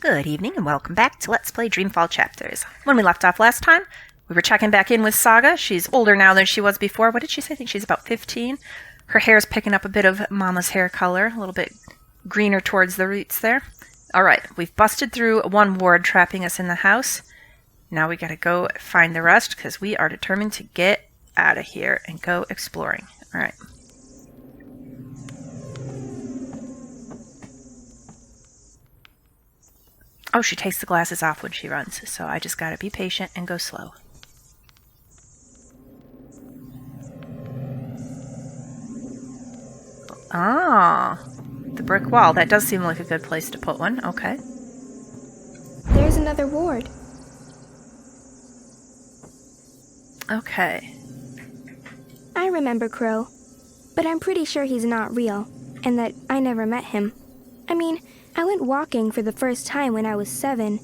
Good evening and welcome back to Let's Play Dreamfall Chapters. When we left off last time, we were checking back in with Saga. She's older now than she was before. What did she say? I think she's about 15. Her hair's picking up a bit of Mama's hair color, a little bit greener towards the roots there. Alright, we've busted through one ward trapping us in the house. Now we gotta go find the rest because we are determined to get out of here and go exploring. Alright. Oh, she takes the glasses off when she runs, so I just gotta be patient and go slow. Ah, the brick wall. That does seem like a good place to put one. Okay. There's another ward. Okay. I remember Crow, but I'm pretty sure he's not real, and that I never met him. I mean, I went walking for the first time when I was 7,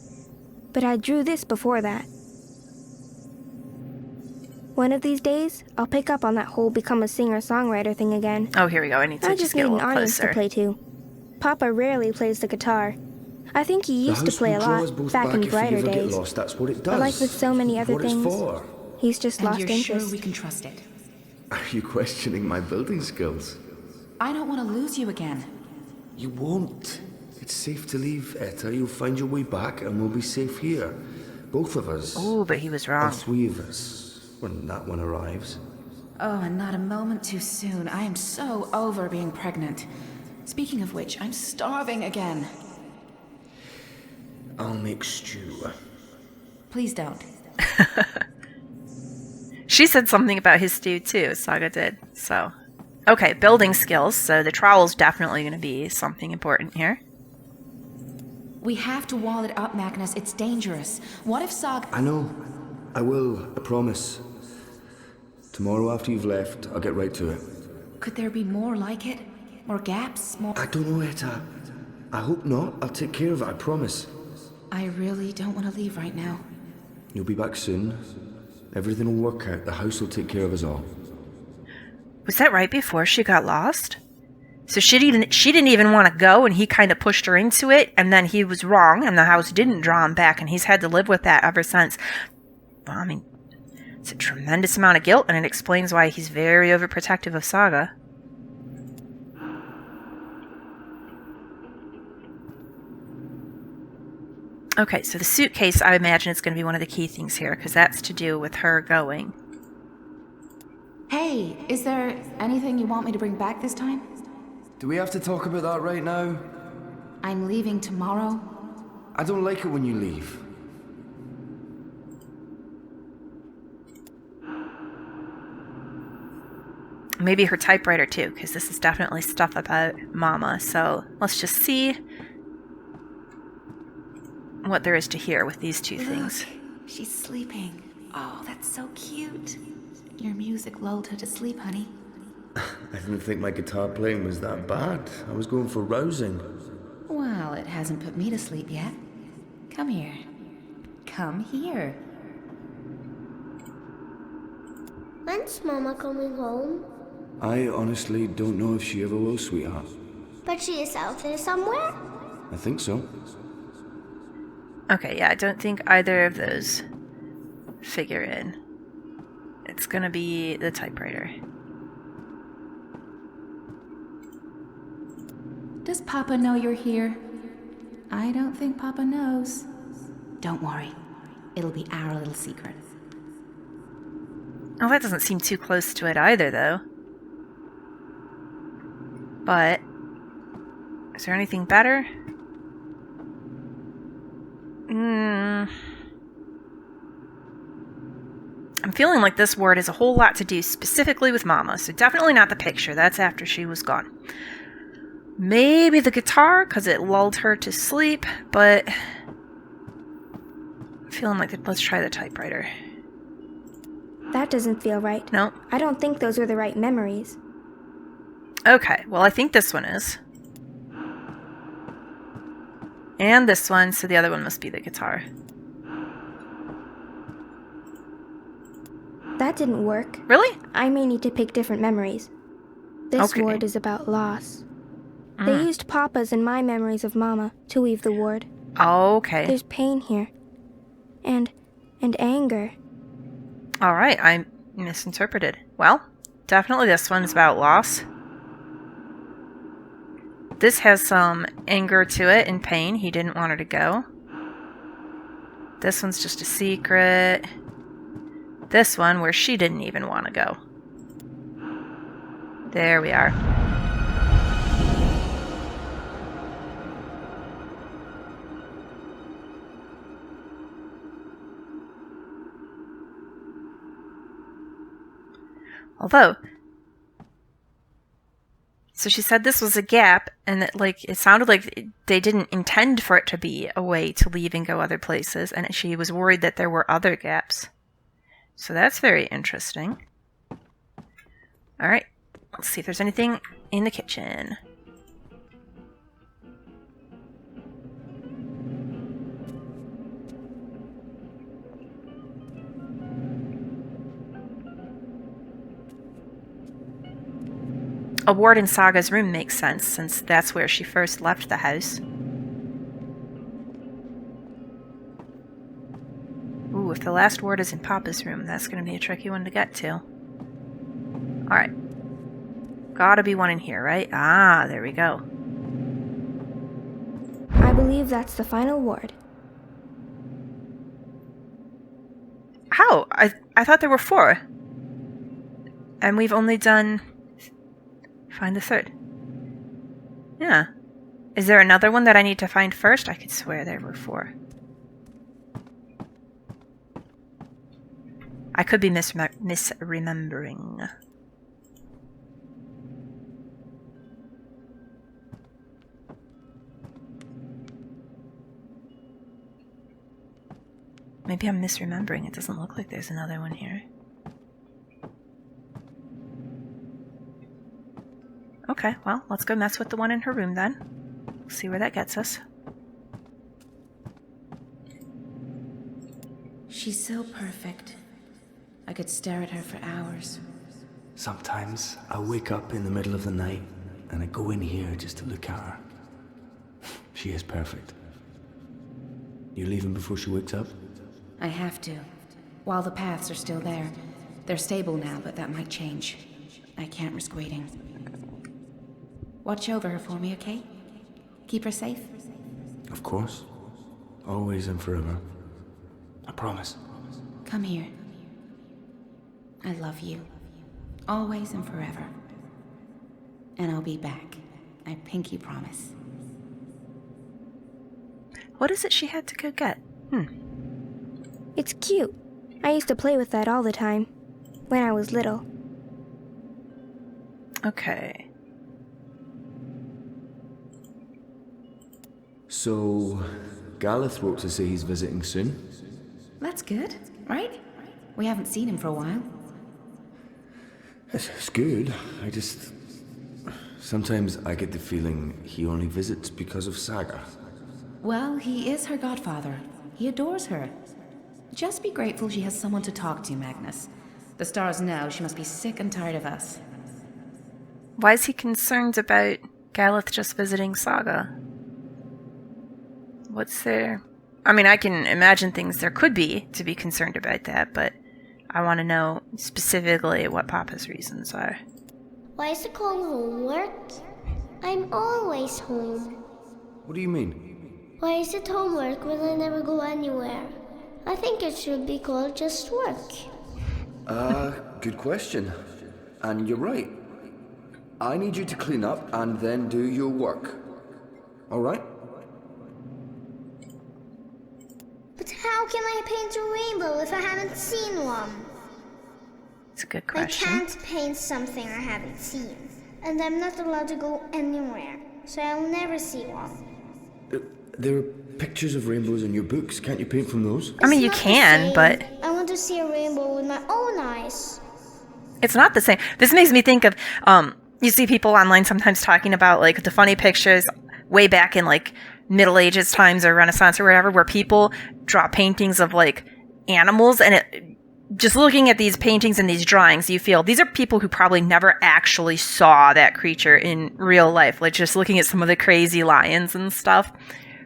but I drew this before that. One of these days, I'll pick up on that whole become a singer-songwriter thing again. Oh, here we go. I need to just get a little closer. I just need an audience to play to. Papa rarely plays the guitar. I think he used to play a lot back in brighter days. Lost, that's what it does. But like with so many other things, he's just lost interest. And you're sure we can trust it? Are you questioning my building skills? I don't want to lose you again. You won't. It's safe to leave, Etta. You'll find your way back and we'll be safe here. Both of us. Oh, but he was wrong. Or 3 of us, when that one arrives. Oh, and not a moment too soon. I am so over being pregnant. Speaking of which, I'm starving again. I'll make stew. Please don't. She said something about his stew too, Saga did. So, okay, building skills. So the trowel's definitely going to be something important here. We have to wall it up, Magnus. It's dangerous. What if Saga... I know. I will. I promise. Tomorrow after you've left, I'll get right to it. Could there be more like it? More gaps? More... I don't know, Etta. I hope not. I'll take care of it, I promise. I really don't want to leave right now. You'll be back soon. Everything will work out. The house will take care of us all. Was that right before she got lost? So she didn't even want to go, and he kind of pushed her into it, and then he was wrong, and the house didn't draw him back, and he's had to live with that ever since. Well, I mean, it's a tremendous amount of guilt, and it explains why he's very overprotective of Saga. Okay, so the suitcase, I imagine it's going to be one of the key things here, because that's to do with her going. Hey, is there anything you want me to bring back this time? Do we have to talk about that right now? I'm leaving tomorrow. I don't like it when you leave. Maybe her typewriter too, because this is definitely stuff about Mama. So let's just see what there is to hear with these two things. She's sleeping. Oh, that's so cute. Your music lulled her to sleep, honey. I didn't think my guitar playing was that bad. I was going for rousing. Well, it hasn't put me to sleep yet. Come here. Come here. When's Mama coming home? I honestly don't know if she ever will, sweetheart. But she is out there somewhere? I think so. Okay, yeah, I don't think either of those figure in. It's gonna be the typewriter. Does Papa know you're here? I don't think Papa knows. Don't worry. It'll be our little secret. Oh, that doesn't seem too close to it either, though. But is there anything better? I'm feeling like this word has a whole lot to do specifically with Mama, so definitely not the picture. That's after she was gone. Maybe the guitar, because it lulled her to sleep, but I'm feeling like let's try the typewriter. That doesn't feel right. No. I don't think those are the right memories. Okay, well, I think this one is. And this one, so the other one must be the guitar. That didn't work. Really? I may need to pick different memories. This ward is about loss. They used Papa's and my memories of Mama to weave the ward. Okay. There's pain here. And anger. All right, I misinterpreted. Well, definitely this one's about loss. This has some anger to it and pain. He didn't want her to go. This one's just a secret. This one where she didn't even want to go. There we are. Although, so she said this was a gap, and that, like, it sounded like they didn't intend for it to be a way to leave and go other places, and she was worried that there were other gaps. So that's very interesting. All right, let's see if there's anything in the kitchen. A ward in Saga's room makes sense, since that's where she first left the house. Ooh, if the last ward is in Papa's room, that's going to be a tricky one to get to. Alright. Gotta be one in here, right? Ah, there we go. I believe that's the final ward. How? I thought there were 4. And we've only done... Find the third. Yeah. Is there another one that I need to find first? I could swear there were 4. I could be misremembering. Maybe I'm misremembering. It doesn't look like there's another one here. Okay, well, let's go mess with the one in her room then. See where that gets us. She's so perfect. I could stare at her for hours. Sometimes I wake up in the middle of the night and I go in here just to look at her. She is perfect. You leaving before she wakes up? I have to. While the paths are still there. They're stable now, but that might change. I can't risk waiting. Watch over her for me, okay? Keep her safe? Of course. Always and forever. I promise. Come here. I love you. Always and forever. And I'll be back. I pinky promise. What is it she had to go get? It's cute. I used to play with that all the time. When I was little. Okay. So, Gareth wrote to say he's visiting soon? That's good, right? We haven't seen him for a while. It's good. Sometimes I get the feeling he only visits because of Saga. Well, he is her godfather. He adores her. Just be grateful she has someone to talk to, Magnus. The stars know she must be sick and tired of us. Why is he concerned about Galeth just visiting Saga? What's there? I mean, I can imagine things there could be to be concerned about that, but I want to know specifically what Papa's reasons are. Why is it called homework? I'm always home. What do you mean? Why is it homework when I never go anywhere? I think it should be called just work. Good question. And you're right. I need you to clean up and then do your work. Alright? But how can I paint a rainbow if I haven't seen one? It's a good question. I can't paint something I haven't seen. And I'm not allowed to go anywhere, so I'll never see one. There are pictures of rainbows in your books. Can't you paint from those? I mean, It's you not the can, same. but I want to see a rainbow with my own eyes. it's not the same. This makes me think of, you see people online sometimes talking about, like, the funny pictures way back in, like, Middle Ages times or Renaissance or whatever, where people draw paintings of, like, animals, and just looking at these paintings and these drawings, you feel these are people who probably never actually saw that creature in real life. Like, just looking at some of the crazy lions and stuff,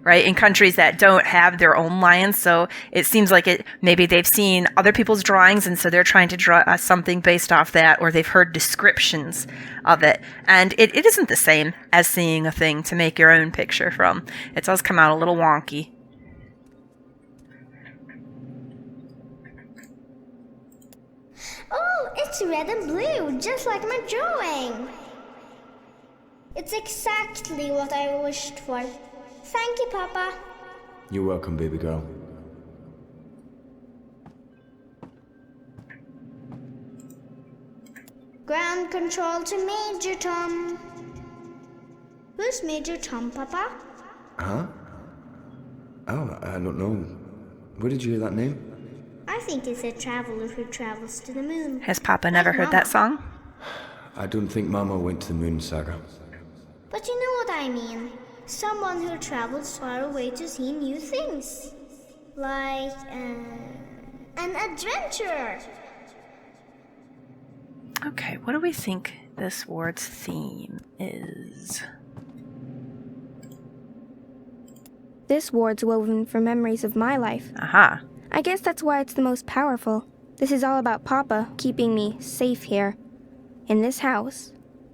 right? In countries that don't have their own lions. So it seems like maybe they've seen other people's drawings and so they're trying to draw something based off that, or they've heard descriptions of it. And it isn't the same as seeing a thing to make your own picture from. It does come out a little wonky. Oh, it's red and blue, just like my drawing. It's exactly what I wished for. Thank you, Papa. You're welcome, baby girl. Ground control to Major Tom. Who's Major Tom, Papa? Huh? Oh, I don't know. Where did you hear that name? I think it's a traveler who travels to the moon. Has Papa never heard that song? I don't think Mama went to the moon, Saga. But you know what I mean. Someone who travels far away to see new things. Like, an adventurer. Okay, what do we think this ward's theme is? This ward's woven from memories of my life. Aha. I guess that's why it's the most powerful. This is all about Papa keeping me safe here, in this house,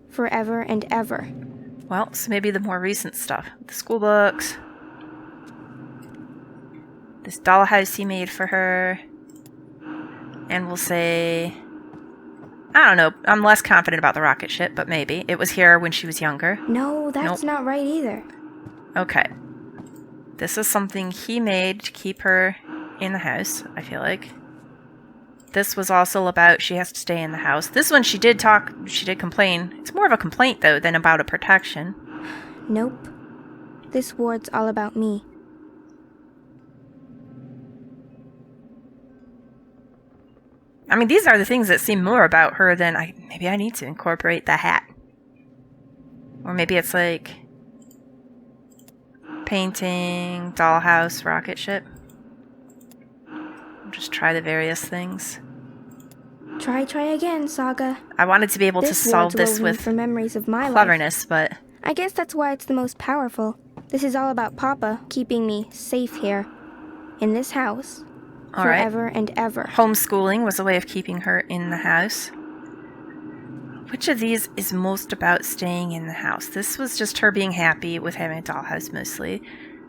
forever and ever. Well, so maybe the more recent stuff. The school books. This dollhouse he made for her. And we'll say... I don't know. I'm less confident about the rocket ship, but maybe. It was here when she was younger. No, that's not right either. Okay. This is something he made to keep her in the house, I feel like. This was also about she has to stay in the house. This one she did complain. It's more of a complaint, though, than about a protection. Nope. This ward's all about me. I mean, these are the things that seem more about her than maybe I need to incorporate the hat. Or maybe it's like painting, dollhouse, rocket ship. Just try the various things. Try again, Saga. I wanted to be able to solve this with for memories of my cleverness, but... I guess that's why it's the most powerful. This is all about Papa keeping me safe here, in this house, all right. Forever and ever. Homeschooling was a way of keeping her in the house. Which of these is most about staying in the house? This was just her being happy with having a dollhouse, mostly.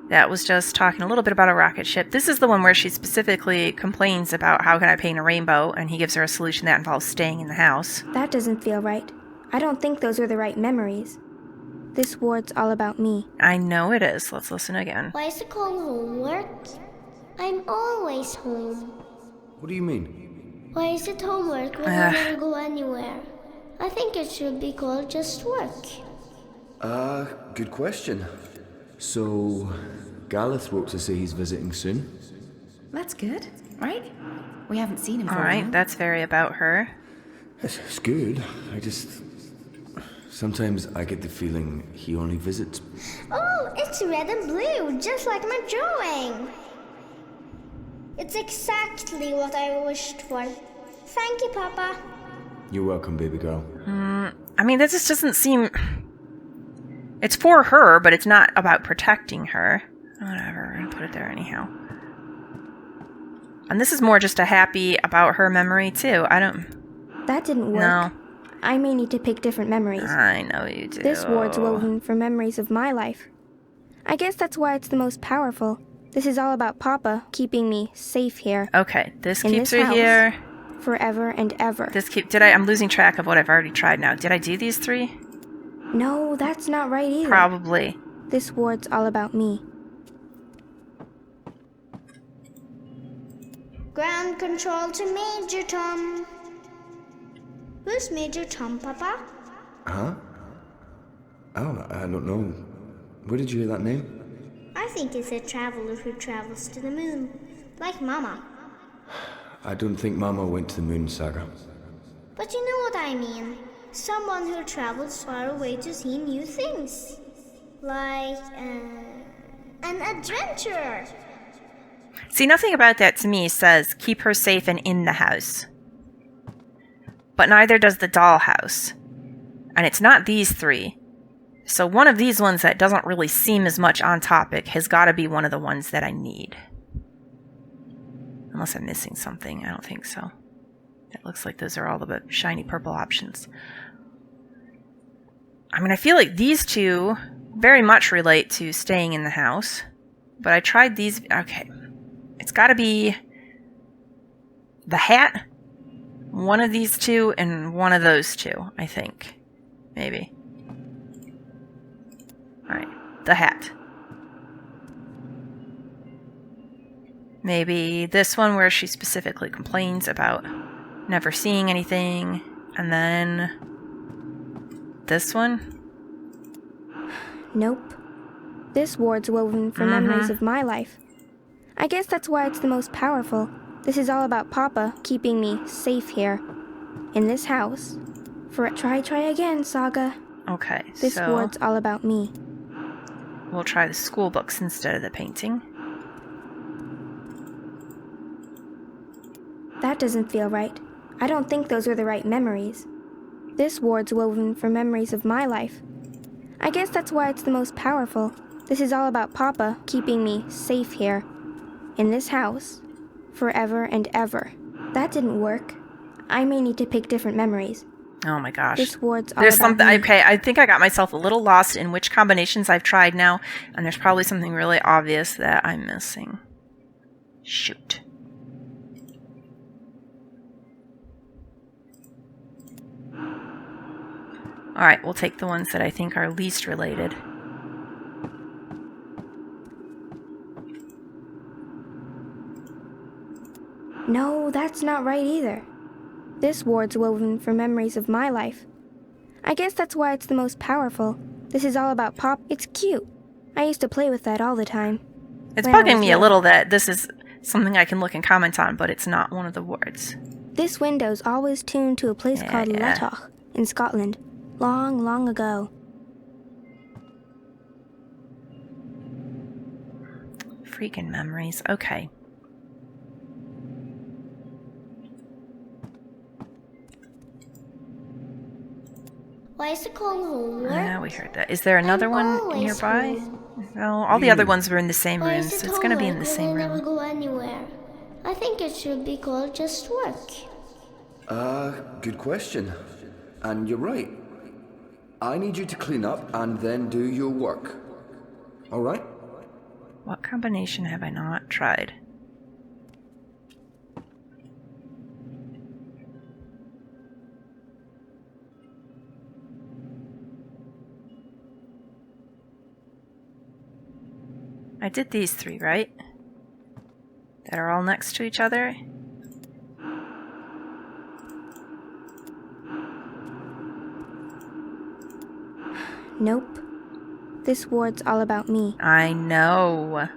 That was just talking a little bit about a rocket ship. This is the one where she specifically complains about how can I paint a rainbow, and he gives her a solution that involves staying in the house. That doesn't feel right. I don't think those are the right memories. This ward's all about me. I know it is. Let's listen again. Why is it called homework? I'm always home. What do you mean? Why is it homework when I never go anywhere? I think it should be called just work. Good question. So, Gareth wrote to say he's visiting soon. That's good, right? We haven't seen him for All a right, while. that's very about her. It's good. Sometimes I get the feeling he only visits. Oh, it's red and blue, just like my drawing. It's exactly what I wished for. Thank you, Papa. You're welcome, baby girl. I mean, that just doesn't seem... It's for her, but it's not about protecting her. Whatever, we're gonna put it there anyhow. And this is more just a happy about her memory, too. That didn't work. No. I may need to pick different memories. I know you do. This ward's woven from memories of my life. I guess that's why it's the most powerful. This is all about Papa keeping me safe here. Okay, this in keeps this her house, here. Forever and ever. I'm losing track of what I've already tried now. Did I do these three? No, that's not right either. Probably. This ward's all about me. Ground control to Major Tom. Who's Major Tom, Papa? Huh? Oh, I don't know. Where did you hear that name? I think it's a traveler who travels to the moon, like Mama. I don't think Mama went to the moon, Saga. But you know what I mean. Someone who travels far away to see new things. Like, an adventurer. See, nothing about that to me says keep her safe and in the house. But neither does the dollhouse. And it's not these three. So one of these ones that doesn't really seem as much on topic has got to be one of the ones that I need. Unless I'm missing something. I don't think so. It looks like those are all the shiny purple options. I mean, I feel like these two very much relate to staying in the house. But I tried these. Okay. It's got to be the hat, one of these two, and one of those two, I think. Maybe. Alright, the hat. Maybe this one where she specifically complains about never seeing anything. And then this one. Nope. This ward's woven from memories of my life. I guess that's why it's the most powerful. This is all about Papa keeping me safe here. In this house. Try again, Saga. Okay, This so ward's all about me. we'll try the school books instead of the painting. That doesn't feel right. I don't think those are the right memories. This ward's woven from memories of my life. I guess that's why it's the most powerful. This is all about Papa keeping me safe here. In this house. Forever and ever. That didn't work. I may need to pick different memories. Oh my gosh. This ward's all There's about something. me. Okay, I think I got myself a little lost in which combinations I've tried now, and there's probably something really obvious that I'm missing. Shoot. Alright, we'll take the ones that I think are least related. No, that's not right either. This ward's woven from memories of my life. I guess that's why it's the most powerful. This is all about Pop. It's cute. I used to play with that all the time. It's when I bugging was me a young. little that this is something I can look and comment on, but it's not one of the wards. This window's always tuned to a place called Yeah. Letoch in Scotland. Long, long ago. Freaking memories. Okay. Why is it called homework? Yeah, we heard that. Is there another one always nearby? home. No, all the other ones were in the same Why room, is it so it's gonna be in homework the when same we never room. go anywhere? I think it should be called just work. Good question. And you're right. I need you to clean up and then do your work. All right? What combination have I not tried? I did these three, right? That are all next to each other? Nope. This ward's all about me. I know.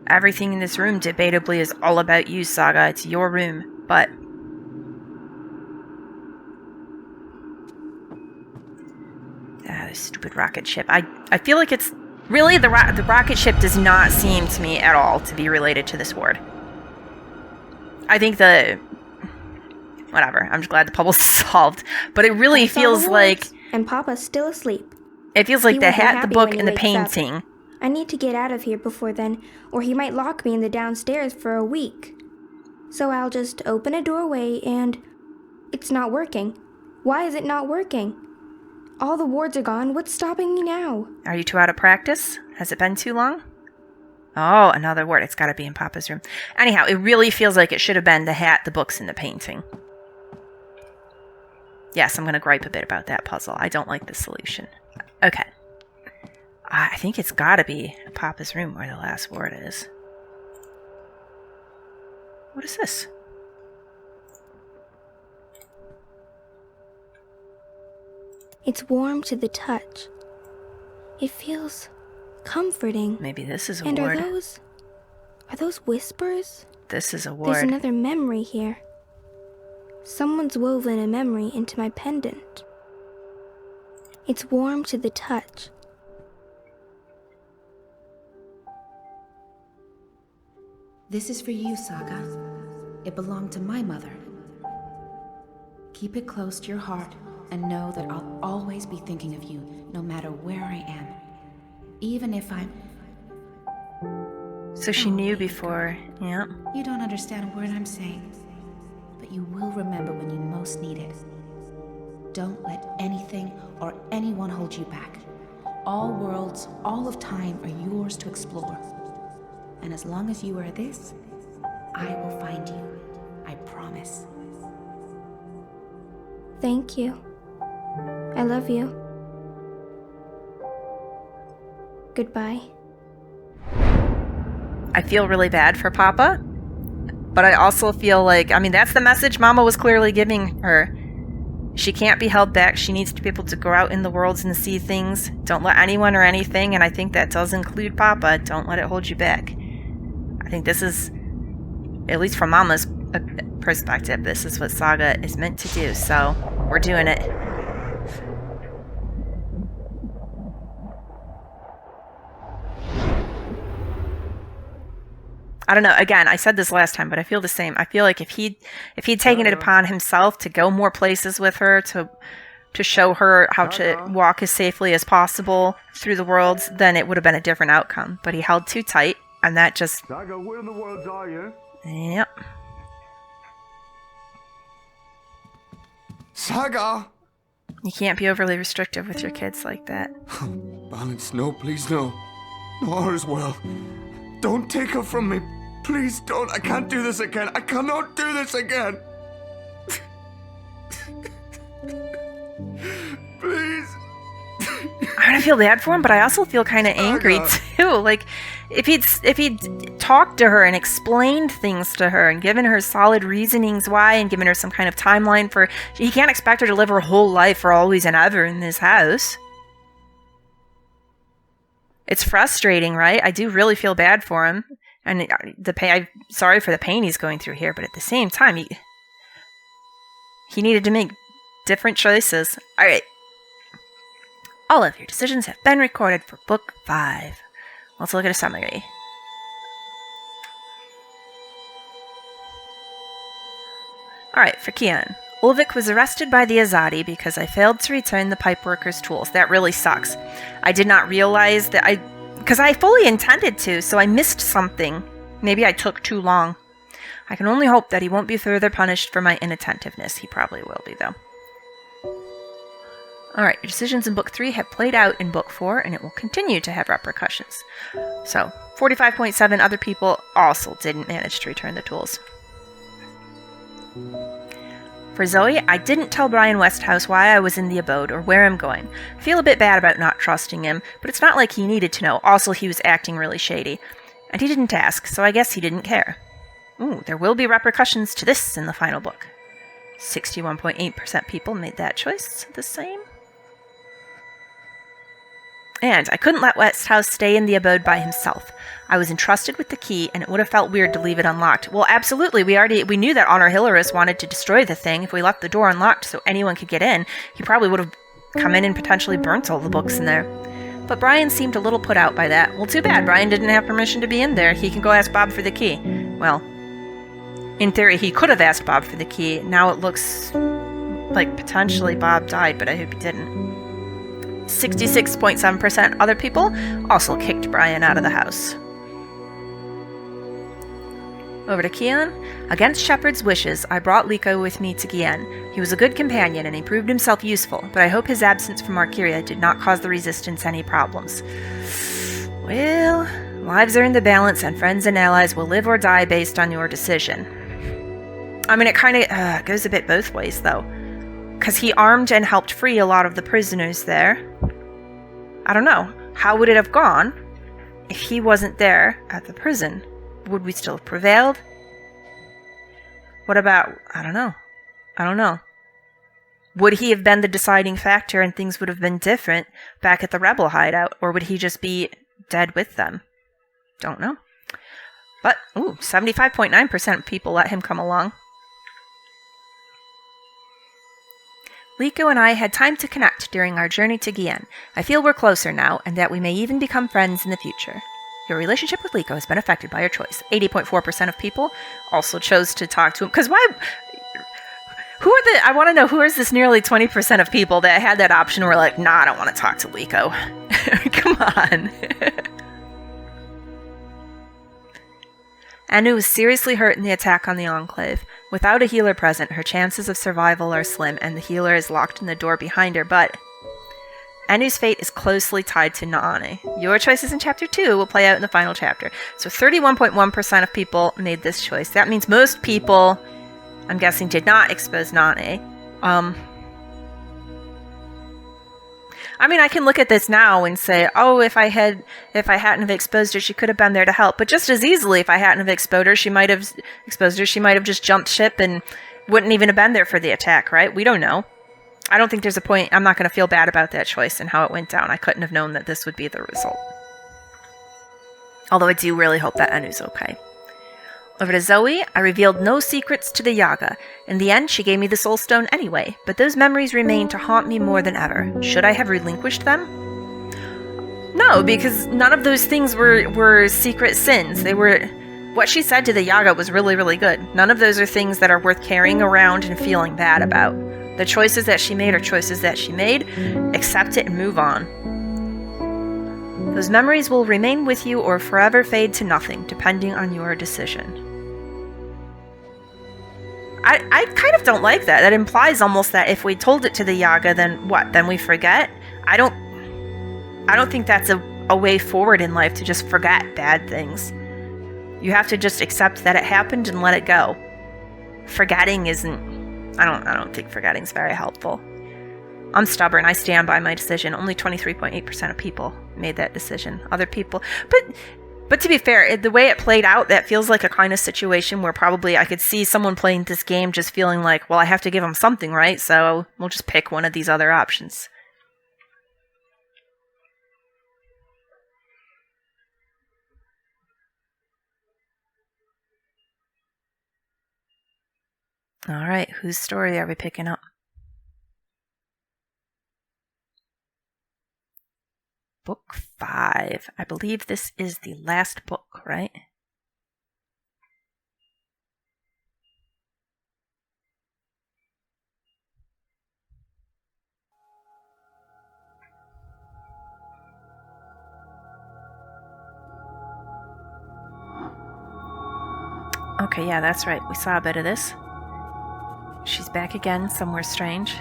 Everything in this room debatably is all about you, Saga. It's your room, but... this stupid rocket ship. I feel like it's... Really, the rocket ship does not seem to me at all to be related to this ward. I think the... Whatever. I'm just glad the puzzle's solved. But it really That's all feels the like... wards, and Papa's still asleep. It feels like He the won't be hat, the happy book, when he and the wakes up. painting... I need to get out of here before then, or he might lock me in the downstairs for a week. So I'll just open a doorway and... It's not working. Why is it not working? All the wards are gone. What's stopping me now? Are you two out of practice? Has it been too long? Oh, another word. It's got to be in Papa's room. Anyhow, it really feels like it should have been the hat, the books, and the painting. Yes, I'm going to gripe a bit about that puzzle. I don't like the solution. Okay. I think it's got to be Papa's room where the last word is. What is this? It's warm to the touch. It feels comforting. Maybe this is a And word. are those whispers? This is a There's word. another memory here. Someone's woven a memory into my pendant. It's warm to the touch. This is for you, Saga. It belonged to my mother. Keep it close to your heart And know that I'll always be thinking of you, no matter where I am. Even if I'm... So she knew before, yeah. You don't understand a word I'm saying, but you will remember when you most need it. Don't let anything or anyone hold you back. All worlds, all of time are yours to explore. And as long as you are this, I will find you. I promise. Thank you. I love you. Goodbye. I feel really bad for Papa, but I also feel like, I mean, that's the message Mama was clearly giving her. She can't be held back. She needs to be able to go out in the worlds and see things. Don't let anyone or anything, and I think that does include Papa. Don't let it hold you back. I think this is, at least from Mama's perspective, this is what Saga is meant to do, so we're doing it. I don't know, again, I said this last time, but I feel the same. I feel like if he'd taken it upon himself to go more places with her, to show her how to walk as safely as possible through the worlds, then it would have been a different outcome. But he held too tight, and that just... Saga, where in the worlds are you? Yep. Saga! You can't be overly restrictive with your kids like that. Balance, no, please, no. No, all is well. Don't take her from me. Please don't. I can't do this again. I cannot do this again. Please. I don't feel bad for him, but I also feel kind of angry too. Like, if he'd talked to her and explained things to her and given her solid reasonings why and given her some kind of timeline for, he can't expect her to live her whole life for always and ever in this house. It's frustrating, right? I do really feel bad for him, and I'm sorry for the pain he's going through here. But at the same time, he needed to make different choices. All right. All of your decisions have been recorded for Book 5. Let's look at a summary. Alright, for Kian. Ulvik was arrested by the Azadi because I failed to return the pipeworker's tools. That really sucks. I did not realize that because I fully intended to, so I missed something. Maybe I took too long. I can only hope that he won't be further punished for my inattentiveness. He probably will be, though. Alright, your decisions in Book 3 have played out in Book 4, and it will continue to have repercussions. So, 45.7 other people also didn't manage to return the tools. For Zoe, I didn't tell Brian Westhouse why I was in the abode or where I'm going. I feel a bit bad about not trusting him, but it's not like he needed to know. Also, he was acting really shady. And he didn't ask, so I guess he didn't care. Ooh, there will be repercussions to this in the final book. 61.8% people made that choice. The same. And I couldn't let Westhouse stay in the abode by himself. I was entrusted with the key, and it would have felt weird to leave it unlocked. Well, absolutely. We knew that Honor Hilaris wanted to destroy the thing. If we left the door unlocked so anyone could get in, he probably would have come in and potentially burnt all the books in there. But Brian seemed a little put out by that. Well, too bad. Brian didn't have permission to be in there. He can go ask Bob for the key. Well, in theory, he could have asked Bob for the key. Now it looks like potentially Bob died, but I hope he didn't. 66.7% other people also kicked Brian out of the house. Over to Kian. Against Shepard's wishes, I brought Liko with me to Gien. He was a good companion and he proved himself useful, but I hope his absence from Arcaria did not cause the Resistance any problems. Well, lives are in the balance and friends and allies will live or die based on your decision. I mean, it kind of goes a bit both ways, though. Because he armed and helped free a lot of the prisoners there. I don't know. How would it have gone if he wasn't there at the prison? Would we still have prevailed? What about... I don't know. Would he have been the deciding factor and things would have been different back at the rebel hideout? Or would he just be dead with them? Don't know. But, 75.9% of people let him come along. Liko and I had time to connect during our journey to Gien. I feel we're closer now, and that we may even become friends in the future. Your relationship with Liko has been affected by your choice. 80.4% of people also chose to talk to him. Because I want to know who is this nearly 20% of people that had that option and were like, nah, I don't want to talk to Liko. Come on. Anu was seriously hurt in the attack on the Enclave. Without a healer present, her chances of survival are slim, and the healer is locked in the door behind her, but Anu's fate is closely tied to Naane. Your choices in Chapter 2 will play out in the final chapter. So 31.1% of people made this choice. That means most people, I'm guessing, did not expose Naane. I mean, I can look at this now and say, oh, if I hadn't have exposed her, she could have been there to help. But just as easily, if I hadn't have exposed her, she might have just jumped ship and wouldn't even have been there for the attack, right? We don't know. I don't think there's a point. I'm not going to feel bad about that choice and how it went down. I couldn't have known that this would be the result. Although I do really hope that Anu's okay. Over to Zoe, I revealed no secrets to the Yaga. In the end, she gave me the Soul Stone anyway, but those memories remain to haunt me more than ever. Should I have relinquished them? No, because none of those things were secret sins. They were... What she said to the Yaga was really, really good. None of those are things that are worth carrying around and feeling bad about. The choices that she made are choices that she made. Accept it and move on. Those memories will remain with you or forever fade to nothing, depending on your decision. I kind of don't like that. That implies almost that if we told it to the Yaga, then what? Then we forget? I don't think that's a way forward in life, to just forget bad things. You have to just accept that it happened and let it go. Forgetting isn't... I don't think forgetting's very helpful. I'm stubborn. I stand by my decision. Only 23.8% of people made that decision. Other people... But to be fair, the way it played out, that feels like a kind of situation where probably I could see someone playing this game just feeling like, well, I have to give them something, right? So we'll just pick one of these other options. All right, whose story are we picking up? Book 5. I believe this is the last book, right? Okay, yeah, that's right. We saw a bit of this. She's back again, somewhere strange.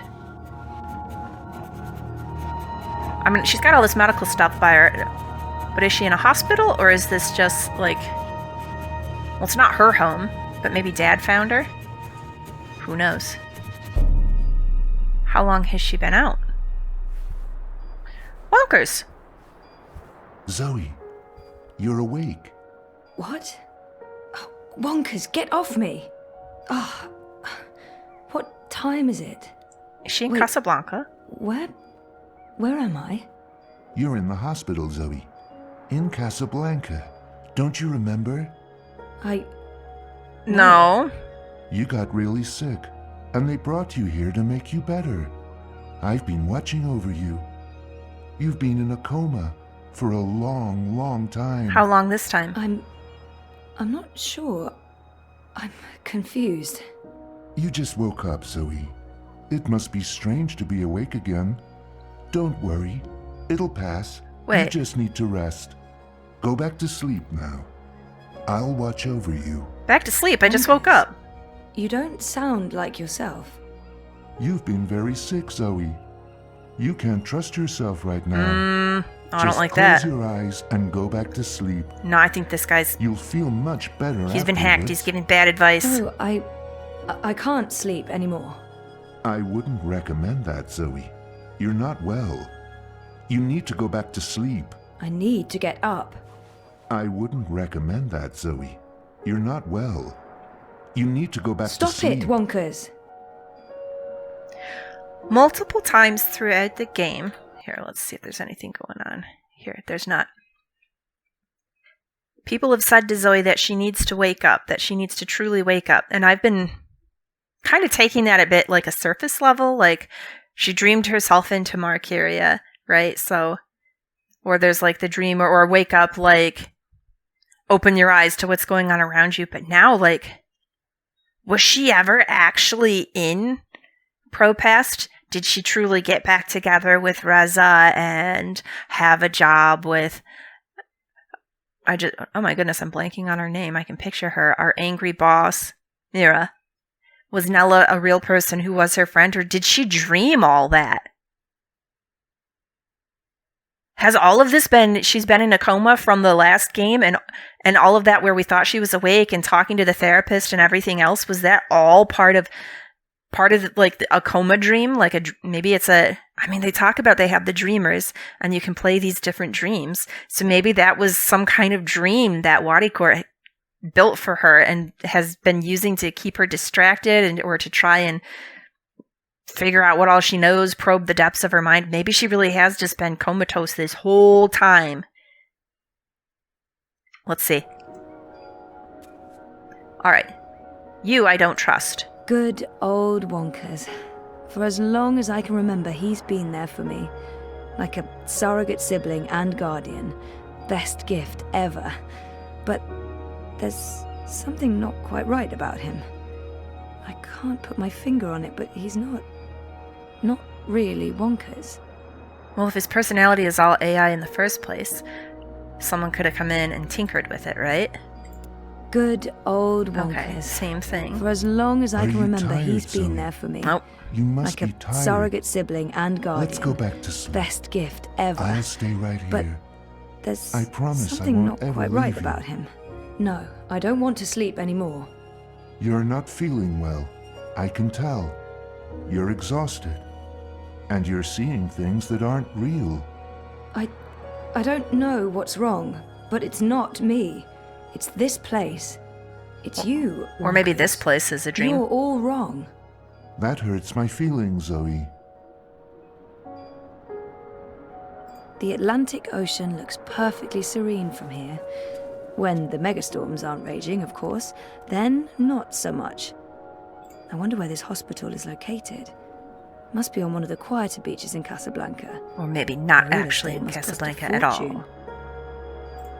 I mean, she's got all this medical stuff by her, but is she in a hospital, or is this just, like... Well, it's not her home, but maybe Dad found her? Who knows? How long has she been out? Wonkers! Zoe, you're awake. What? Oh, Wonkers, get off me! Oh, what time is it? Is she in Wait. Casablanca? Where am I? You're in the hospital, Zoe. In Casablanca. Don't you remember? No. You got really sick, and they brought you here to make you better. I've been watching over you. You've been in a coma for a long, long time. How long this time? I'm not sure. I'm confused. You just woke up, Zoe. It must be strange to be awake again. Don't worry. It'll pass. Wait. You just need to rest. Go back to sleep now. I'll watch over you. Back to sleep. I just woke up. You don't sound like yourself. You've been very sick, Zoe. You can't trust yourself right now. I don't like that. Close your eyes and go back to sleep. No, I think this guy's... You'll feel much better. He's been hacked. He's giving bad advice. No, I can't sleep anymore. I wouldn't recommend that, Zoe. You're not well. You need to go back to sleep. I need to get up. I wouldn't recommend that, Zoe. You're not well. You need to go back to Stop sleep. it, Wonkers. Multiple times throughout the game... Here, let's see if there's anything going on. Here, there's not. People have said to Zoe that she needs to wake up, that she needs to truly wake up. And I've been kind of taking that a bit like a surface level, like she dreamed herself into Markyria, right? So, or there's like the dream, or wake up, like, open your eyes to what's going on around you. But now, like, was she ever actually in past? Did she truly get back together with Reza and have a job with... oh my goodness, I'm blanking on her name. I can picture her. Our angry boss, Mira. Was Nella a real person who was her friend, or did she dream all that? Has all of this been, she's been in a coma from the last game, and all of that where we thought she was awake and talking to the therapist and everything else, was that all part of like a coma dream? Like maybe it's I mean, they talk about they have the dreamers and you can play these different dreams. So maybe that was some kind of dream that Wadikor built for her and has been using to keep her distracted or to try and figure out what all she knows, probe the depths of her mind. Maybe she really has just been comatose this whole time. Let's see. All right. You, I don't trust. Good old Wonkers. For as long as I can remember, he's been there for me. Like a surrogate sibling and guardian. Best gift ever. But there's something not quite right about him. I can't put my finger on it, but he's not really Wonkers. Well, if his personality is all AI in the first place, someone could have come in and tinkered with it, right? Good old Wonkers. Okay, same thing. For as long as I Are can you remember, tired, he's been Zoe? there for me. Nope. You must Like be a tired. surrogate sibling and guardian. Let's go back to sleep. Best gift ever. I'll stay right here. But there's I promise I something won't not ever quite leave right you. about him. No, I don't want to sleep anymore. You're not feeling well. I can tell. You're exhausted. And you're seeing things that aren't real. I don't know what's wrong, but it's not me. It's this place. It's you. Or maybe Wonkers. this place is a dream. You're all wrong. That hurts my feelings, Zoe. The Atlantic Ocean looks perfectly serene from here. When the megastorms aren't raging, of course. Then, not so much. I wonder where this hospital is located. Must be on one of the quieter beaches in Casablanca. Or maybe not Real actually estate in must cost a Casablanca at all. fortune.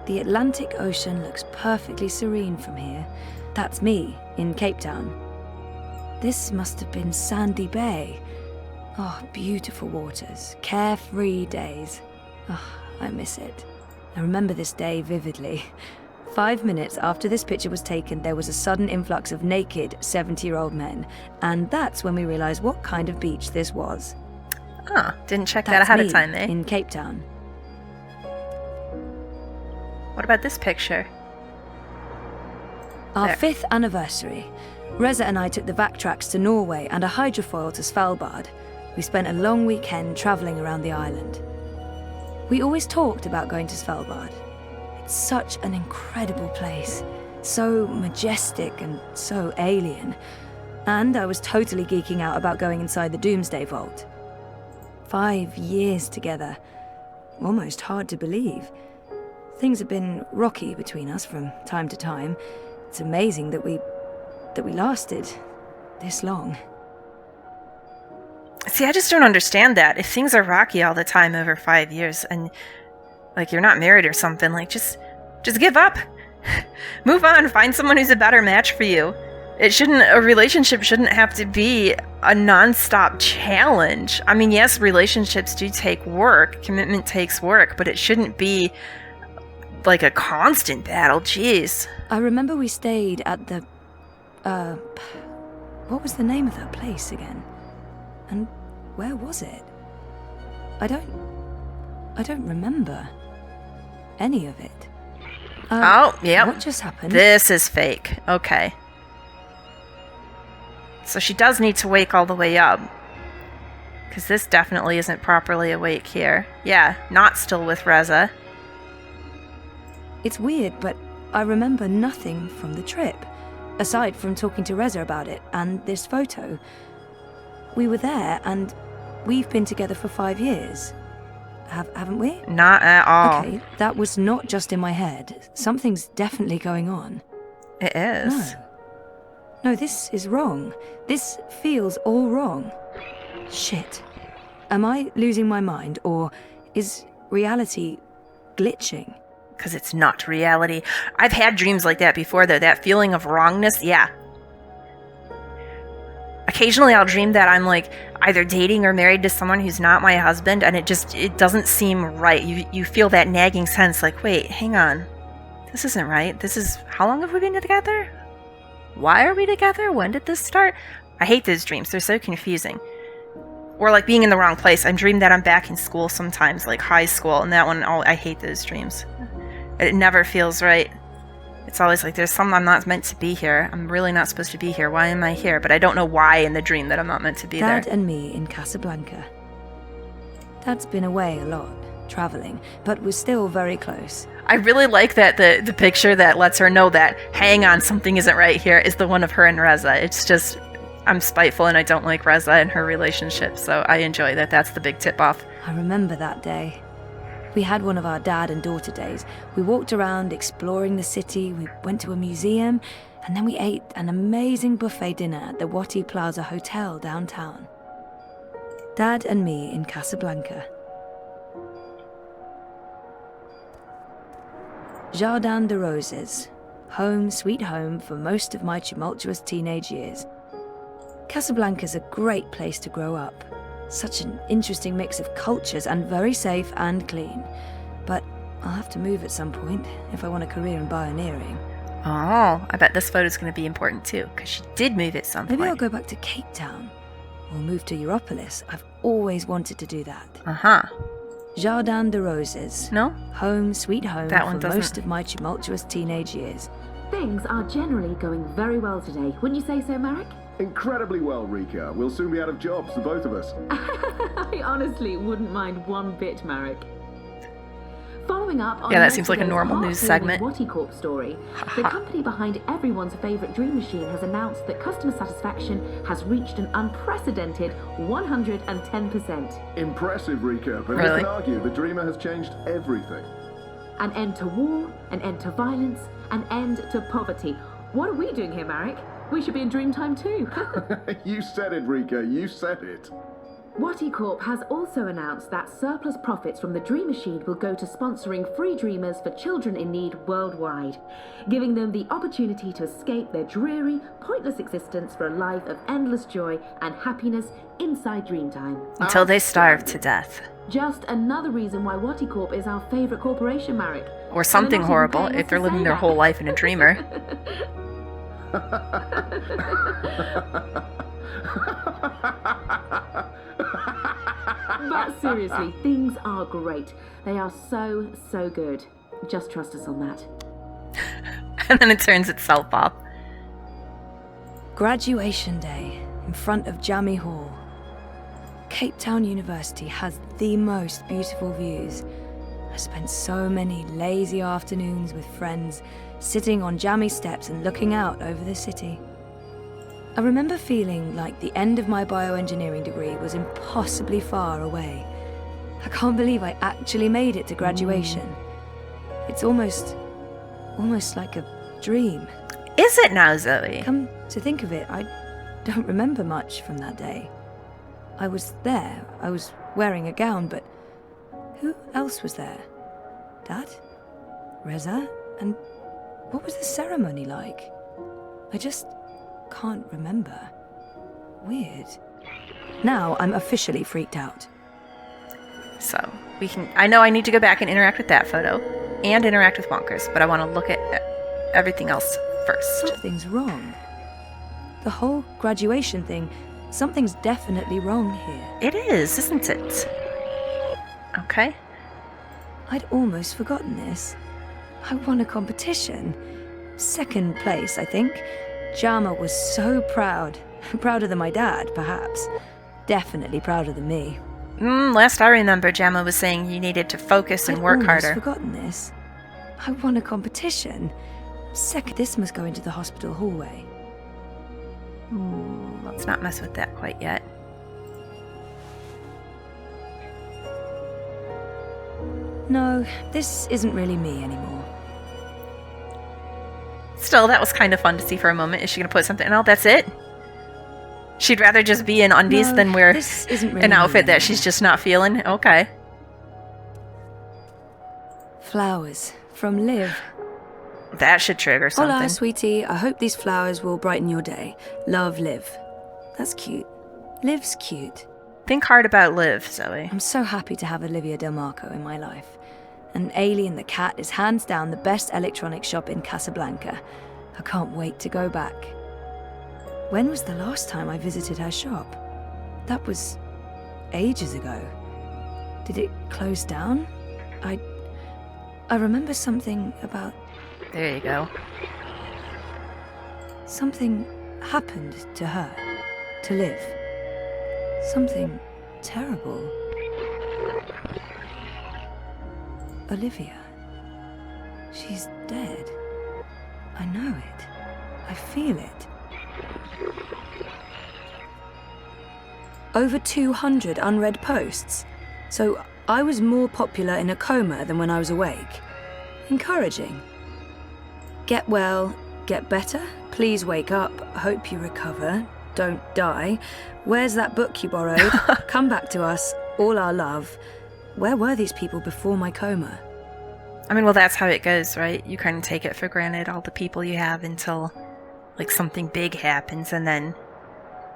The Atlantic Ocean looks perfectly serene from here. That's me, in Cape Town. This must have been Sandy Bay. Oh, beautiful waters, carefree days. Oh, I miss it. I remember this day vividly. 5 minutes after this picture was taken, there was a sudden influx of naked 70-year-old men. And that's when we realized what kind of beach this was. Huh, didn't check that That's ahead me, of time, eh? in Cape Town. What about this picture? Our There. 5th anniversary. Reza and I took the vac tracks to Norway and a hydrofoil to Svalbard. We spent a long weekend travelling around the island. We always talked about going to Svalbard. It's such an incredible place. So majestic and so alien. And I was totally geeking out about going inside the Doomsday Vault. 5 years together. Almost hard to believe. Things have been rocky between us from time to time. It's amazing that we lasted this long. See, I just don't understand that. If things are rocky all the time over 5 years and like you're not married or something, like just give up. Move on, find someone who's a better match for you. A relationship shouldn't have to be a nonstop challenge. I mean, yes, relationships do take work, commitment takes work, but it shouldn't be like a constant battle. Jeez. I remember we stayed at the what was the name of that place again? And where was it? I don't remember any of it. Oh, yep. What just happened? This is fake. Okay. So she does need to wake all the way up. Because this definitely isn't properly awake here. Yeah, not still with Reza. It's weird, but I remember nothing from the trip, aside from talking to Reza about it and this photo. We were there, and we've been together for 5 years. Haven't we? Not at all. Okay, that was not just in my head. Something's definitely going on. It is. No, this is wrong. This feels all wrong. Shit. Am I losing my mind, or is reality glitching? Because it's not reality. I've had dreams like that before, though. That feeling of wrongness, yeah. I occasionally I'll dream that I'm like either dating or married to someone who's not my husband, and it doesn't seem right. You feel that nagging sense like, wait, hang on. This isn't right. How long have we been together? Why are we together? When did this start? I hate those dreams. They're so confusing. Or like being in the wrong place. I dream that I'm back in school sometimes, like high school, and that one, I hate those dreams. It never feels right. It's always like there's something I'm not meant to be here. I'm really not supposed to be here. Why am I here? But I don't know why in the dream that I'm not meant to be there. Dad and me in Casablanca. Dad's been away a lot, traveling, but we're still very close. I really like that the picture that lets her know that, hang on, something isn't right here, is the one of her and Reza. It's just, I'm spiteful and I don't like Reza and her relationship, so I enjoy that. That's the big tip-off. I remember that day. We had one of our dad and daughter days. We walked around exploring the city, we went to a museum, and then we ate an amazing buffet dinner at the Wati Plaza Hotel downtown. Dad and me in Casablanca. Jardin de Roses. Home, sweet home for most of my tumultuous teenage years. Casablanca's a great place to grow up. Such an interesting mix of cultures and very safe and clean. But I'll have to move at some point if I want a career in pioneering. Oh, I bet this photo's going to be important too, because she did move at some point. Maybe I'll go back to Cape Town or move to Europolis. I've always wanted to do that. Uh-huh. Jardin de Roses. No? Home, sweet home That one for doesn't. most of my tumultuous teenage years. Things are generally going very well today. Wouldn't you say so, Marek? Incredibly well, Rika. We'll soon be out of jobs, the both of us. I honestly wouldn't mind one bit, Marek. Following up on Yeah, that seems like a yesterday's normal news heartwarming segment. Wati Corp story, the company behind everyone's favourite dream machine has announced that customer satisfaction has reached an unprecedented 110%. Impressive, Rika, but Really? who can argue the Dreamer has changed everything? An end to war, an end to violence, an end to poverty. What are we doing here, Marek? We should be in Dreamtime too. You said it, Rika, you said it. Wati Corp has also announced that surplus profits from the Dream Machine will go to sponsoring free dreamers for children in need worldwide, giving them the opportunity to escape their dreary, pointless existence for a life of endless joy and happiness inside Dreamtime. Until they starve to death. Just another reason why Wati Corp is our favourite corporation, Marek. Or something And they're not even horrible paying us if they're to living say their that. whole life in a dreamer. But seriously, things are great. They are so, so good. Just trust us on that. And then it turns itself off. Graduation day in front of Jammy Hall. Cape Town University has the most beautiful views. I spent so many lazy afternoons with friends, sitting on jammy steps and looking out over the city. I remember feeling like the end of my bioengineering degree was impossibly far away. I can't believe I actually made it to graduation. It's almost like a dream. Is it now, Zoe? Come to think of it, I don't remember much from that day. I was there, I was wearing a gown, but who else was there? Dad? Reza? And what was the ceremony like? I just can't remember. Weird. Now I'm officially freaked out. So, I know I need to go back and interact with that photo and interact with Bonkers, but I want to look at everything else first. Something's wrong. The whole graduation thing, something's definitely wrong here. It is, isn't it? Okay. I'd almost forgotten this. I won a competition. Second place, I think. Jama was so proud. Prouder than my dad, perhaps. Definitely prouder than me. Last I remember, Gemma was saying you needed to focus and work I'd harder. almost forgotten this. I won a competition. Second, this must go into the hospital hallway. Let's not mess with that quite yet. No, this isn't really me anymore. Still, that was kind of fun to see for a moment. Is she going to put something? No, that's it? She'd rather just be in undies No, than wear this isn't really an outfit me that she's just not feeling. Okay. Flowers from Liv. That should trigger something. Hola, sweetie. I hope these flowers will brighten your day. Love, Liv. That's cute. Liv's cute. Think hard about Liv, Zoe. I'm so happy to have Olivia Del Marco in my life. And Alien the cat is hands down the best electronics shop in Casablanca. I can't wait to go back. When was the last time I visited her shop? That was ages ago. Did it close down? I remember something about... There you go. Something happened to her, to Liv. Something terrible. Olivia. She's dead. I know it. I feel it. Over 200 unread posts. So I was more popular in a coma than when I was awake. Encouraging. Get well, get better, please wake up, hope you recover, don't die. Where's that book you borrowed? Come back to us, all our love. Where were these people before my coma? I mean, well, that's how it goes, right? You kind of take it for granted, all the people you have, until, like, something big happens, and then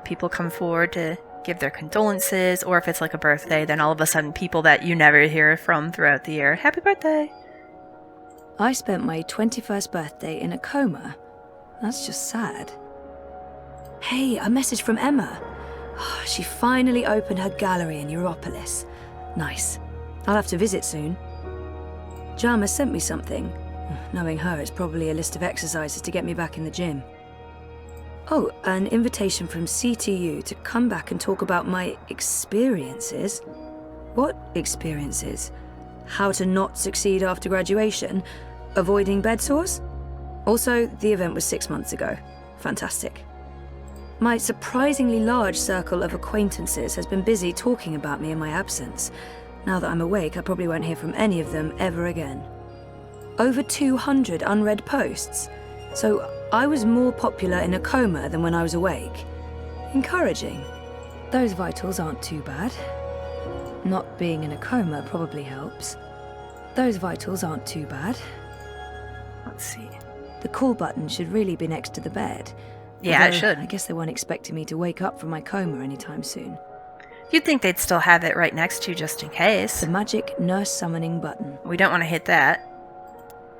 people come forward to give their condolences, or if it's like a birthday, then all of a sudden people that you never hear from throughout the year, happy birthday! I spent my 21st birthday in a coma. That's just sad. Hey, a message from Emma. Oh, she finally opened her gallery in Europolis. Nice. I'll have to visit soon. Jama sent me something. Knowing her, it's probably a list of exercises to get me back in the gym. Oh, an invitation from CTU to come back and talk about my experiences. What experiences? How to not succeed after graduation? Avoiding bed sores? Also, the event was 6 months ago. Fantastic. My surprisingly large circle of acquaintances has been busy talking about me in my absence. Now that I'm awake, I probably won't hear from any of them ever again. Over 200 unread posts. So I was more popular in a coma than when I was awake. Encouraging. Those vitals aren't too bad. Not being in a coma probably helps. Those vitals aren't too bad. Let's see. The call button should really be next to the bed. Yeah, it Although, should. I guess they weren't expecting me to wake up from my coma anytime soon. You'd think they'd still have it right next to you just in case. The magic nurse summoning button. We don't want to hit that.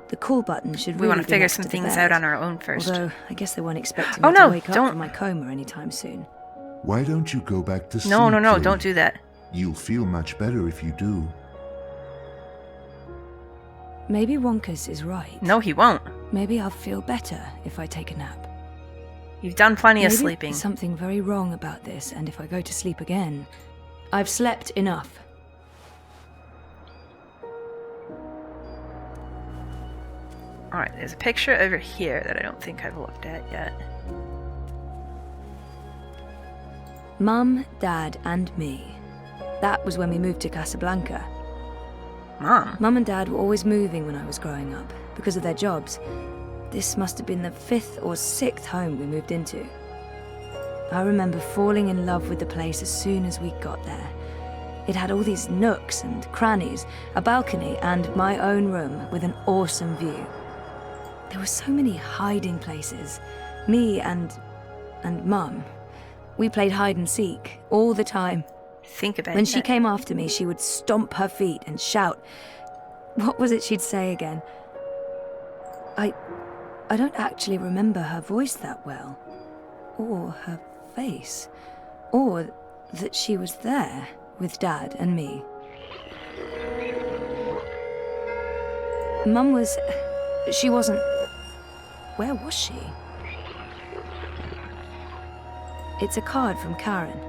The call button should We really want to be figure next some to the things bed. out on our own first. Although, I guess they weren't expecting Oh, me no, to wake up don't. from my coma anytime soon. Why don't you go back to sleep? No, Kate? don't do that. You'll feel much better if you do. Maybe Wonkus is right. No, he won't. Maybe I'll feel better if I take a nap. You've done plenty of Maybe sleeping. there's something very wrong about this, and if I go to sleep again, I've slept enough. Alright, there's a picture over here that I don't think I've looked at yet. Mum, Dad, and me. That was when we moved to Casablanca. Mom? Mum and Dad were always moving when I was growing up, because of their jobs. This must have been the 5th or 6th home we moved into. I remember falling in love with the place as soon as we got there. It had all these nooks and crannies, a balcony, and my own room with an awesome view. There were so many hiding places. Me and Mum. We played hide and seek all the time. Think about it. When she came after me, she would stomp her feet and shout. What was it she'd say again? I don't actually remember her voice that well. Or her face. Or that she was there with Dad and me. Mum was... She wasn't... Where was she? It's a card from Karen.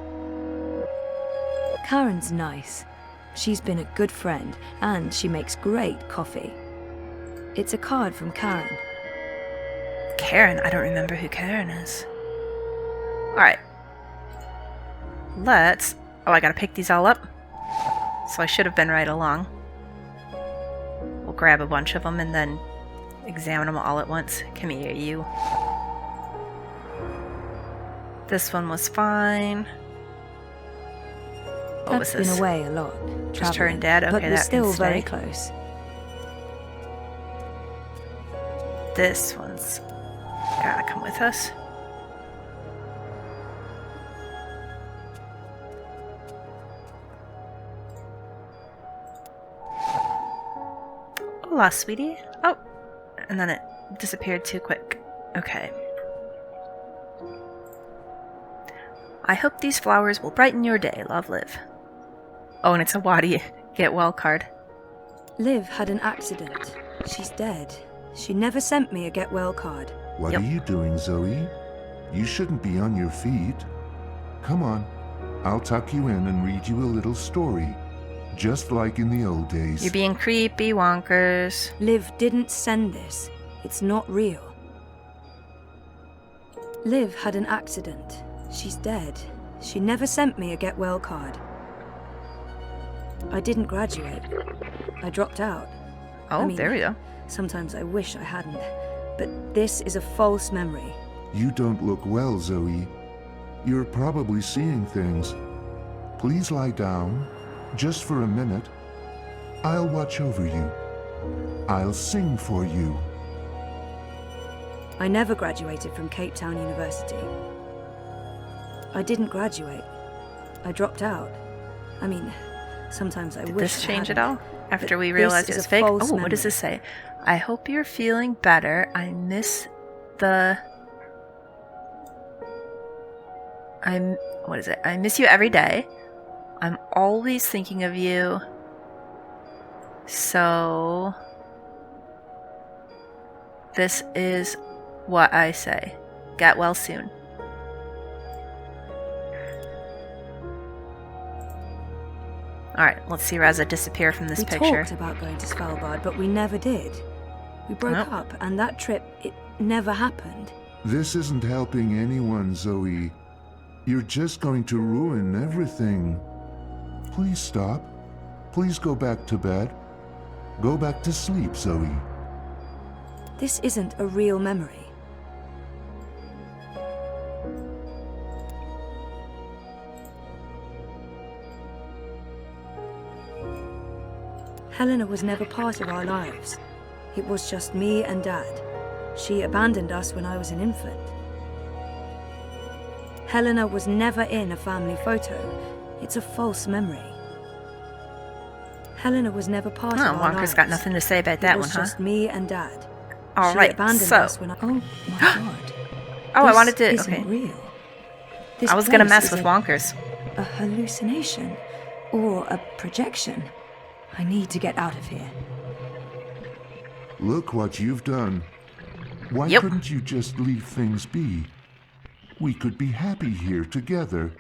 Karen's nice. She's been a good friend, and she makes great coffee. It's a card from Karen. Karen? I don't remember who Karen is. Alright. Let's... Oh, I gotta pick these all up. So I should have been right along. We'll grab a bunch of them and then examine them all at once. Come here, you. This one was fine. What was Dad's this? been away a lot. Just her travelling, and Dad? Okay, but that we're can still stay. very close. This one's gotta come with us. lost, sweetie? Oh, and then it disappeared too quick. Okay. I hope these flowers will brighten your day, love, Liv. Oh, and it's a Wadi get well card. Liv had an accident. She's dead. She never sent me a get well card. What Yep. are you doing, Zoe? You shouldn't be on your feet. Come on, I'll tuck you in and read you a little story, just like in the old days. You're being creepy, Wonkers. Liv didn't send this. It's not real. Liv had an accident. She's dead. She never sent me a get well card. I didn't graduate. I dropped out. Oh, I mean, there we go. Sometimes I wish I hadn't. But this is a false memory. You don't look well, Zoe. You're probably seeing things. Please lie down, just for a minute. I'll watch over you. I'll sing for you. I never graduated from Cape Town University. I didn't graduate. I dropped out. I mean, sometimes I Did wish this I change at hadn't. all? After But we this realized it is was a fake? Oh, false what does memory. this say? I hope you're feeling better. I miss the... What is it? I miss you every day. I'm always thinking of you. So... This is what I say. Get well soon. Alright, let's see Reza disappear from this We picture. talked about going to Svalbard, but we never did. We broke Nope. up, and that trip, it never happened. This isn't helping anyone, Zoe. You're just going to ruin everything. Please stop. Please go back to bed. Go back to sleep, Zoe. This isn't a real memory. Helena was never part of our lives. It was just me and Dad. She abandoned us when I was an infant. Helena was never in a family photo. It's a false memory. Helena was never part Oh, of our lives. Wonker's got nothing to say about that It one, was huh? just me and Dad. All She right, abandoned so... us when I... Oh my god. Oh, I This wanted to... isn't Okay. real. This I was gonna place mess is with a- Wonkers. A hallucination or a projection. I need to get out of here. Look what you've done. Why Yep. couldn't you just leave things be? We could be happy here together.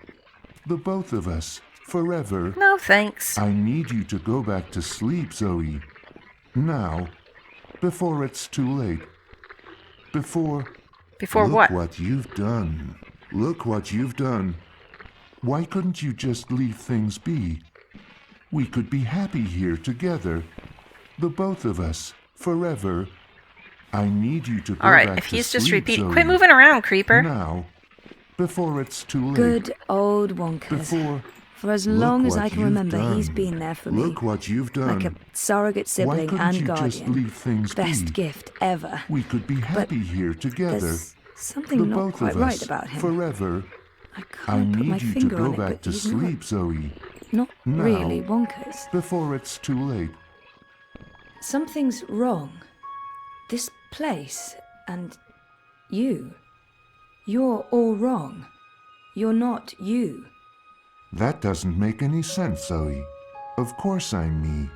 The both of us, forever. No, thanks. I need you to go back to sleep, Zoe. Now, before it's too late. Before... Before Look what? what you've done. Look what you've done. Why couldn't you just leave things be? We could be happy here together. The both of us, forever. I need you to go All right, back if to he's just sleep, repeating... Zoe. Quit moving around, creeper. Now, before it's too late. Good old Wonkers. Before... For as Look long as what I can you've remember, he's done. been there for me. Look what you've done. Like a surrogate Why sibling couldn't and you just guardian. leave things Best be? gift ever. We could be happy here together. There's The something not both quite of right us, about him. forever. I I can't put my need you to finger go on it, back but to he's sleep, Zoe. not Now. really Wonkers. Before it's too late. Something's wrong. This place and you. You're all wrong. You're not you. That doesn't make any sense, Zoe. Of course I'm me.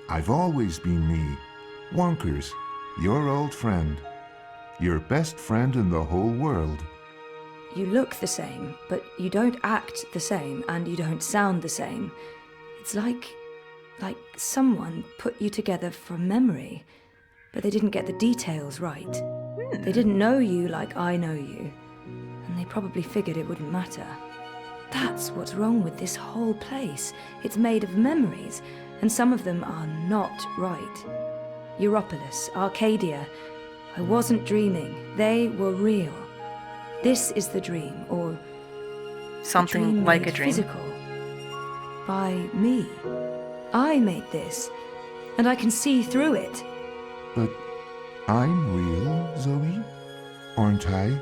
I've always been me. Wonkers, your old friend. Your best friend in the whole world. You look the same, but you don't act the same and you don't sound the same. It's like someone put you together from memory, but they didn't get the details right. They didn't know you like I know you, and they probably figured it wouldn't matter. That's what's wrong with this whole place. It's made of memories, and some of them are not right. Europolis, Arcadia. I wasn't dreaming. They were real. This is the dream, or Something like a made dream. Physical. By me. I made this, and I can see through it. But I'm real, Zoe? Aren't I?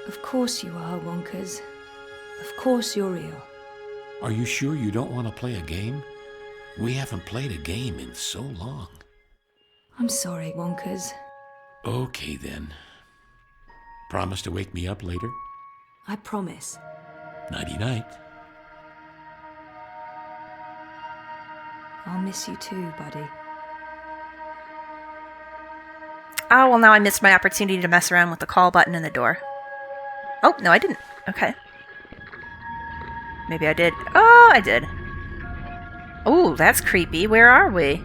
Of course you are, Wonkers. Of course you're real. Are you sure you don't want to play a game? We haven't played a game in so long. I'm sorry, Wonkers. Okay, then. Promise to wake me up later? I promise. Nighty-night. I'll miss you too, buddy. Oh, well, now I missed my opportunity to mess around with the call button in the door. Oh, no, I didn't. Okay. Maybe I did. Oh, I did. Oh, that's creepy. Where are we?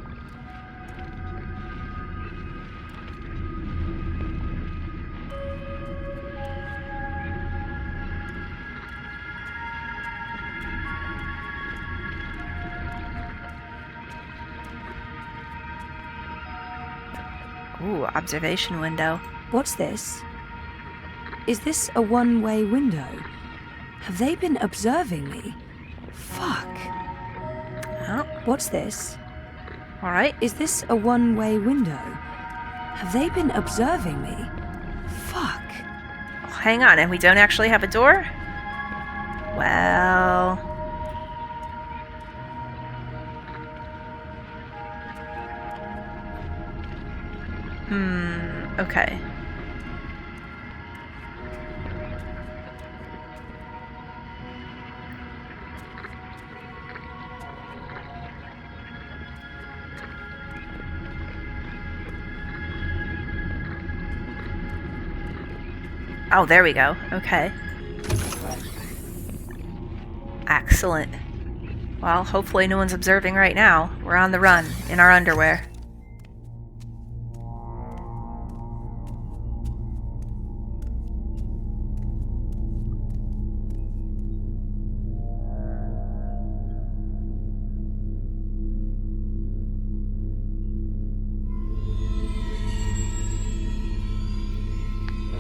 Ooh, observation window. What's this? Is this a one-way window? Have they been observing me? Fuck. Oh, What's this? all right. Is this a one-way window? Have they been observing me? Fuck. Hang on, and we don't actually have a door? Well... okay. Oh, there we go. Okay. Excellent. Well, hopefully no one's observing right now. We're on the run, in our underwear.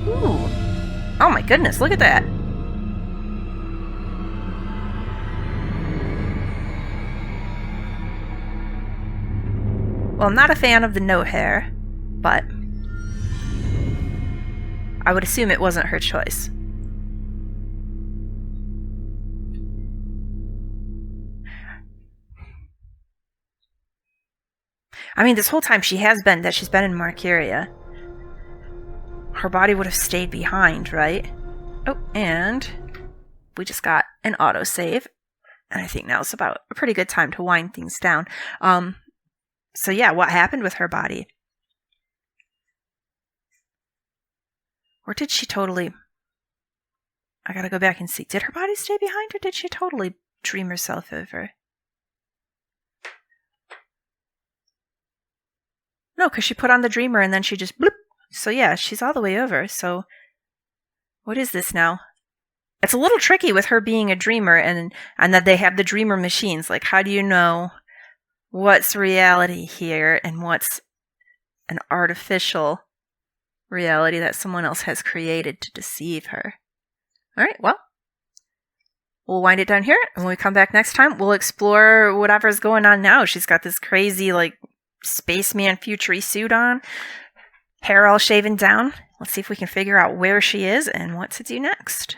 Ooh. Oh my goodness, look at that. Well, I'm not a fan of the no hair, but I would assume it wasn't her choice. I mean, this whole time she's been in Marcuria. Her body would have stayed behind, right? Oh, and we just got an autosave. And I think now's about a pretty good time to wind things down. So yeah, what happened with her body? Or did she totally... I gotta go back and see. Did her body stay behind, or did she totally dream herself over? No, because she put on the dreamer and then she just bloop. So yeah, she's all the way over. So what is this now? It's a little tricky with her being a dreamer and that they have the dreamer machines. Like, how do you know what's reality here and what's an artificial reality that someone else has created to deceive her? All right, well, we'll wind it down here. And when we come back next time, we'll explore whatever's going on now. She's got this crazy, like, spaceman future suit on, hair all shaven down. Let's see if we can figure out where she is and what to do next.